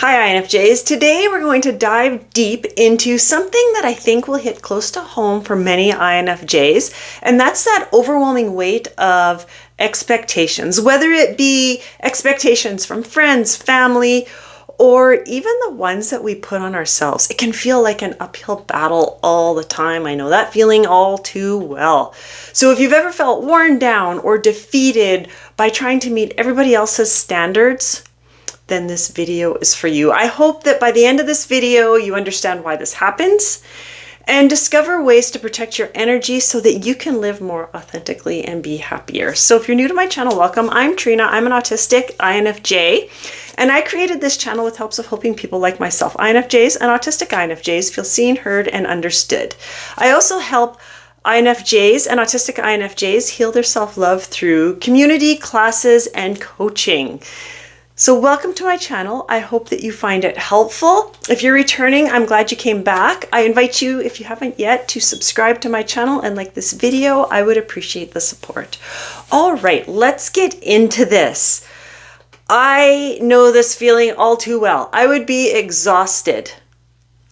Hi INFJs. Today we're going to dive deep into something that I think will hit close to home for many INFJs, and that's that overwhelming weight of expectations, whether it be expectations from friends, family, or even the ones that we put on ourselves. It can feel like an uphill battle all the time. I know that feeling all too well. So if you've ever felt worn down or defeated by trying to meet everybody else's standards, then this video is for you. I hope that by the end of this video, you understand why this happens and discover ways to protect your energy so that you can live more authentically and be happier. So if you're new to my channel, welcome. I'm Trina. I'm an autistic INFJ, and I created this channel with helps of helping people like myself, INFJs and autistic INFJs, feel seen, heard, and understood. I also help INFJs and autistic INFJs heal their self-love through community, classes, and coaching. So welcome to my channel. I hope that you find it helpful. If you're returning, I'm glad you came back. I invite you, if you haven't yet, to subscribe to my channel and like this video. I would appreciate the support. All right, let's get into this. I know this feeling all too well. I would be exhausted.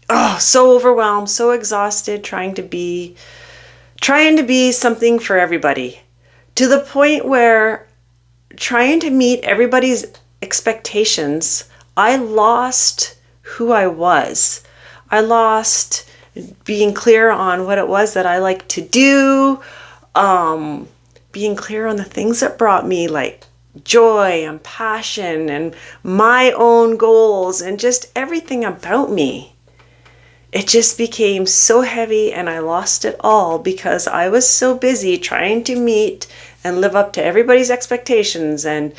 Oh, so overwhelmed, so exhausted, trying to be something for everybody, to the point where trying to meet everybody's expectations, I lost who I was. I lost being clear on what it was that I like to do, being clear on the things that brought me like joy and passion and my own goals and just everything about me. It just became so heavy and I lost it all because I was so busy trying to meet and live up to everybody's expectations and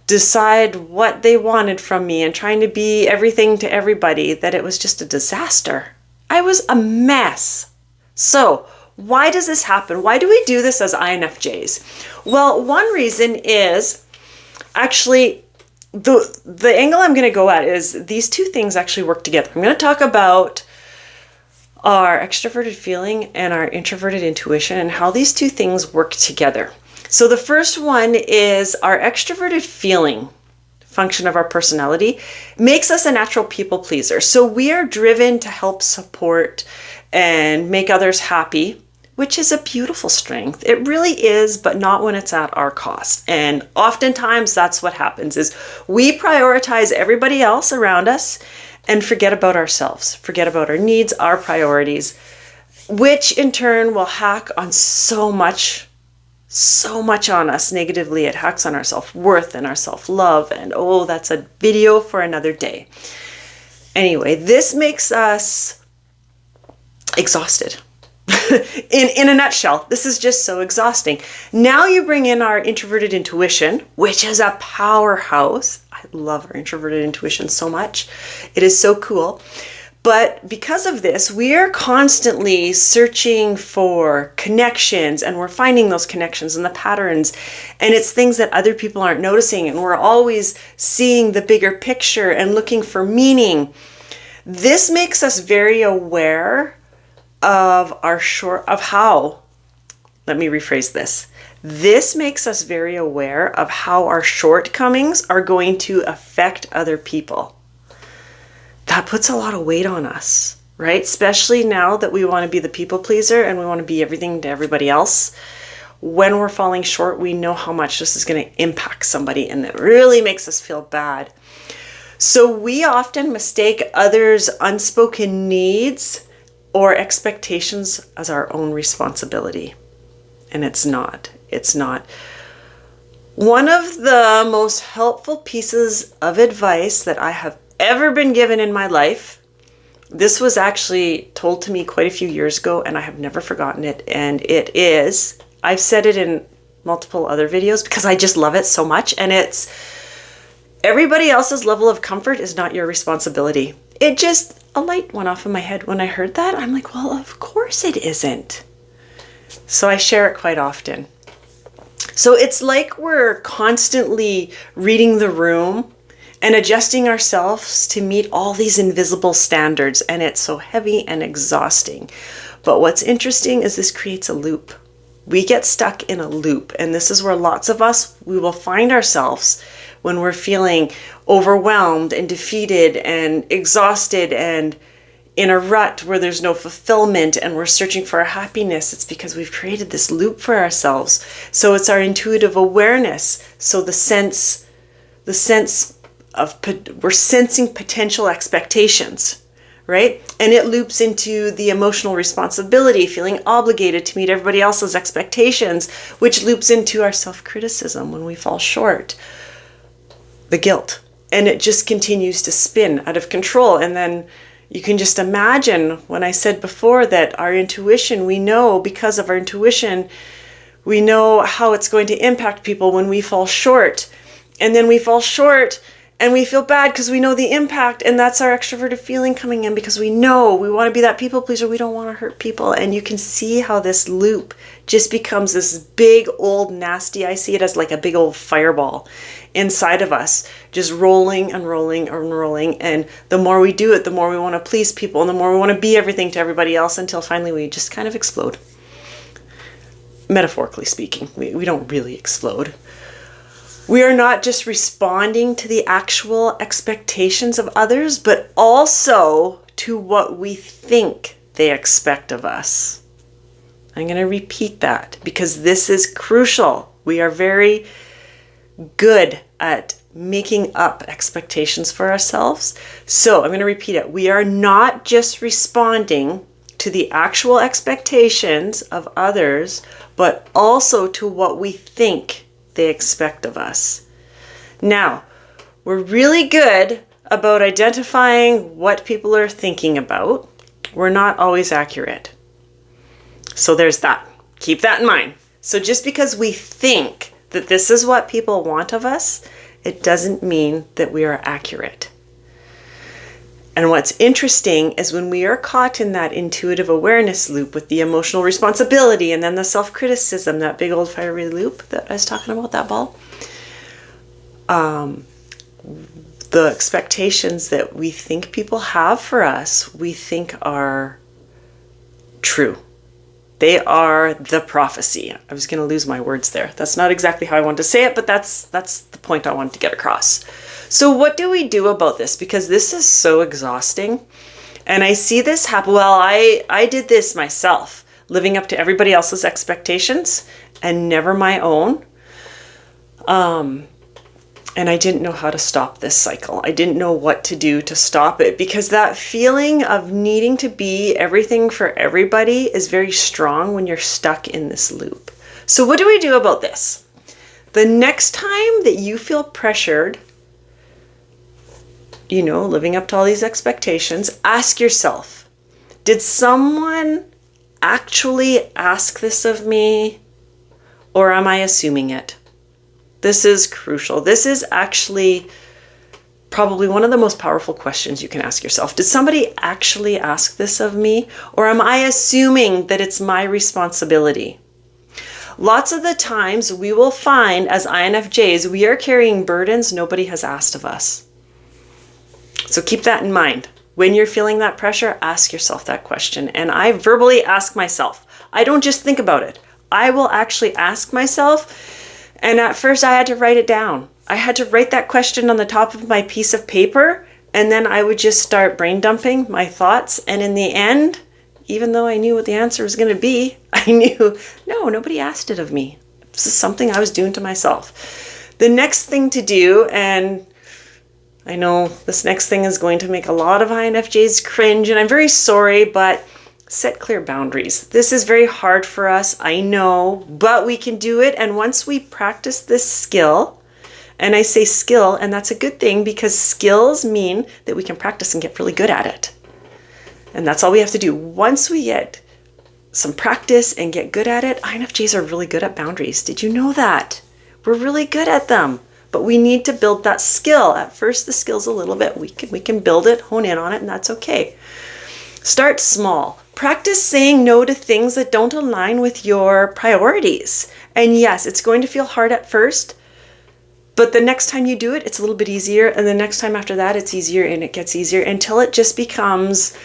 decide what they wanted from me and trying to be everything to everybody, that it was just a disaster. I was a mess. So why does this happen? Why do we do this as INFJs? Well, one reason is actually the angle I'm going to go at is these two things actually work together. I'm going to talk about our extroverted feeling and our introverted intuition and how these two things work together. So the first one is our extroverted feeling function of our personality makes us a natural people pleaser. So we are driven to help support and make others happy, which is a beautiful strength. It really is, but not when it's at our cost. And oftentimes that's what happens is we prioritize everybody else around us and forget about ourselves, forget about our needs, our priorities, which in turn will hack on so much on us negatively. It hacks on our self-worth and our self-love, and oh, that's a video for another day. Anyway, this makes us exhausted. In a nutshell, this is just so exhausting. Now you bring in our introverted intuition, which is a powerhouse. I love our introverted intuition so much. It is so cool. But because of this, we are constantly searching for connections, and we're finding those connections and the patterns, and it's things that other people aren't noticing, and we're always seeing the bigger picture and looking for meaning. This makes us very aware of let me rephrase this. This makes us very aware of how our shortcomings are going to affect other people. That puts a lot of weight on us, right? Especially now that we want to be the people pleaser and we want to be everything to everybody else. When we're falling short, we know how much this is going to impact somebody, and it really makes us feel bad. So we often mistake others' unspoken needs or expectations as our own responsibility. And it's not. It's not. One of the most helpful pieces of advice that I have ever been given in my life, this was actually told to me quite a few years ago, and I have never forgotten it, and it is, I've said it in multiple other videos because I just love it so much, and it's, everybody else's level of comfort is not your responsibility. It just, a light went off in my head when I heard that. I'm like, well, of course it isn't. So I share it quite often. So it's like we're constantly reading the room and adjusting ourselves to meet all these invisible standards, and it's so heavy and exhausting. But what's interesting is this creates a loop. We get stuck in a loop, and this is where lots of us, we will find ourselves when we're feeling overwhelmed and defeated and exhausted and in a rut where there's no fulfillment and we're searching for our happiness. It's because we've created this loop for ourselves. So it's our intuitive awareness. So the sense of, we're sensing potential expectations, right? And it loops into the emotional responsibility, feeling obligated to meet everybody else's expectations, which loops into our self-criticism when we fall short, the guilt. And it just continues to spin out of control. And then you can just imagine when I said before that our intuition, we know because of our intuition, we know how it's going to impact people when we fall short. And then we fall short and we feel bad because we know the impact, and that's our extroverted feeling coming in because we know we want to be that people pleaser. We don't want to hurt people. And you can see how this loop just becomes this big old nasty, I see it as like a big old fireball inside of us, just rolling and rolling and rolling. And the more we do it, the more we want to please people and the more we want to be everything to everybody else until finally we just kind of explode. Metaphorically speaking, we don't really explode. We are not just responding to the actual expectations of others, but also to what we think they expect of us. I'm going to repeat that because this is crucial. We are very good at making up expectations for ourselves. So I'm going to repeat it. We are not just responding to the actual expectations of others, but also to what we think they expect of us. Now, we're really good about identifying what people are thinking about. We're not always accurate. So there's that. Keep that in mind. So just because we think that this is what people want of us, it doesn't mean that we are accurate. And what's interesting is when we are caught in that intuitive awareness loop with the emotional responsibility and then the self-criticism, that big old fiery loop that I was talking about, that ball, the expectations that we think people have for us, we think are true. They are the prophecy. I was going to lose my words there. That's not exactly how I wanted to say it, but that's the point I wanted to get across. So what do we do about this? Because this is so exhausting. And I see this happen. Well, I did this myself, living up to everybody else's expectations and never my own. And I didn't know how to stop this cycle. I didn't know what to do to stop it because that feeling of needing to be everything for everybody is very strong when you're stuck in this loop. So what do we do about this? The next time that you feel pressured, living up to all these expectations, ask yourself, did someone actually ask this of me, or am I assuming it? This is crucial. This is actually probably one of the most powerful questions you can ask yourself. Did somebody actually ask this of me, or am I assuming that it's my responsibility? Lots of the times we will find as INFJs, we are carrying burdens nobody has asked of us. So keep that in mind. When you're feeling that pressure, ask yourself that question. And I verbally ask myself. I don't just think about it. I will actually ask myself. And at first I had to write it down. I had to write that question on the top of my piece of paper. And then I would just start brain dumping my thoughts. And in the end, even though I knew what the answer was going to be, I knew, no, nobody asked it of me. This is something I was doing to myself. The next thing to do, and I know this next thing is going to make a lot of INFJs cringe, and I'm very sorry, but set clear boundaries. This is very hard for us, I know, but we can do it. And once we practice this skill, and I say skill, and that's a good thing because skills mean that we can practice and get really good at it. And that's all we have to do. Once we get some practice and get good at it, INFJs are really good at boundaries. Did you know that? We're really good at them. But we need to build that skill. At first, the skill's a little bit, we can build it, hone in on it, and that's okay. Start small. Practice saying no to things that don't align with your priorities. And yes, it's going to feel hard at first, but the next time you do it, it's a little bit easier. And the next time after that, it's easier and it gets easier until it just becomes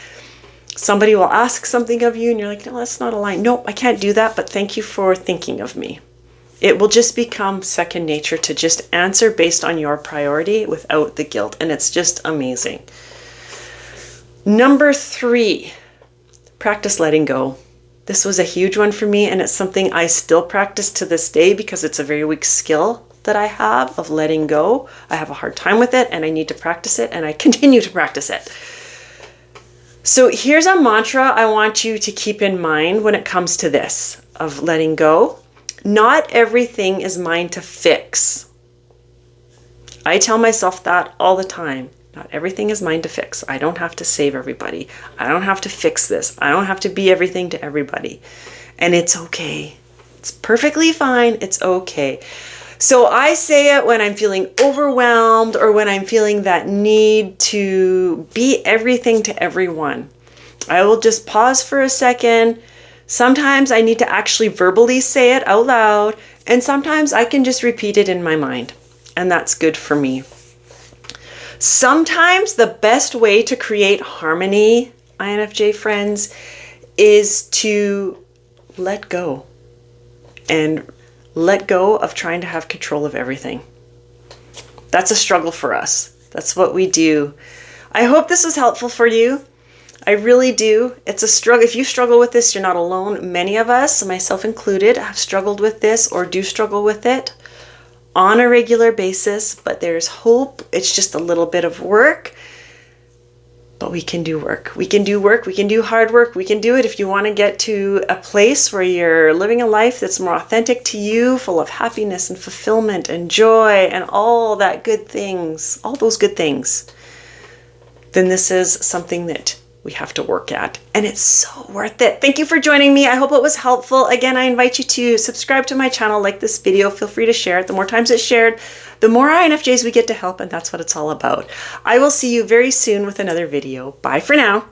Somebody will ask something of you and you're like, no, that's not aligned. Nope, I can't do that, but thank you for thinking of me. It will just become second nature to just answer based on your priority without the guilt. And it's just amazing. Number 3, practice letting go. This was a huge one for me, and it's something I still practice to this day because it's a very weak skill that I have of letting go. I have a hard time with it and I need to practice it, and I continue to practice it. So here's a mantra I want you to keep in mind when it comes to this of letting go. Not everything is mine to fix. I tell myself that all the time. Not everything is mine to fix. I don't have to save everybody. I don't have to fix this. I don't have to be everything to everybody. And it's okay. It's perfectly fine. It's okay. So I say it when I'm feeling overwhelmed or when I'm feeling that need to be everything to everyone. I will just pause for a second. Sometimes I need to actually verbally say it out loud, and sometimes I can just repeat it in my mind, and that's good for me. Sometimes the best way to create harmony, INFJ friends, is to let go and let go of trying to have control of everything. That's a struggle for us. That's what we do. I hope this was helpful for you. I really do. It's a struggle. If you struggle with this, you're not alone. Many of us, myself included, have struggled with this or do struggle with it on a regular basis, but there's hope. It's just a little bit of work, but we can do work. We can do work. We can do hard work. We can do it if you want to get to a place where you're living a life that's more authentic to you, full of happiness and fulfillment and joy and all that good things, all those good things. Then this is something that we have to work at, and it's so worth it. Thank you for joining me. I hope it was helpful. Again, I invite you to subscribe to my channel, like this video, feel free to share it. The more times it's shared, the more INFJs we get to help, and that's what it's all about. I will see you very soon with another video. Bye for now.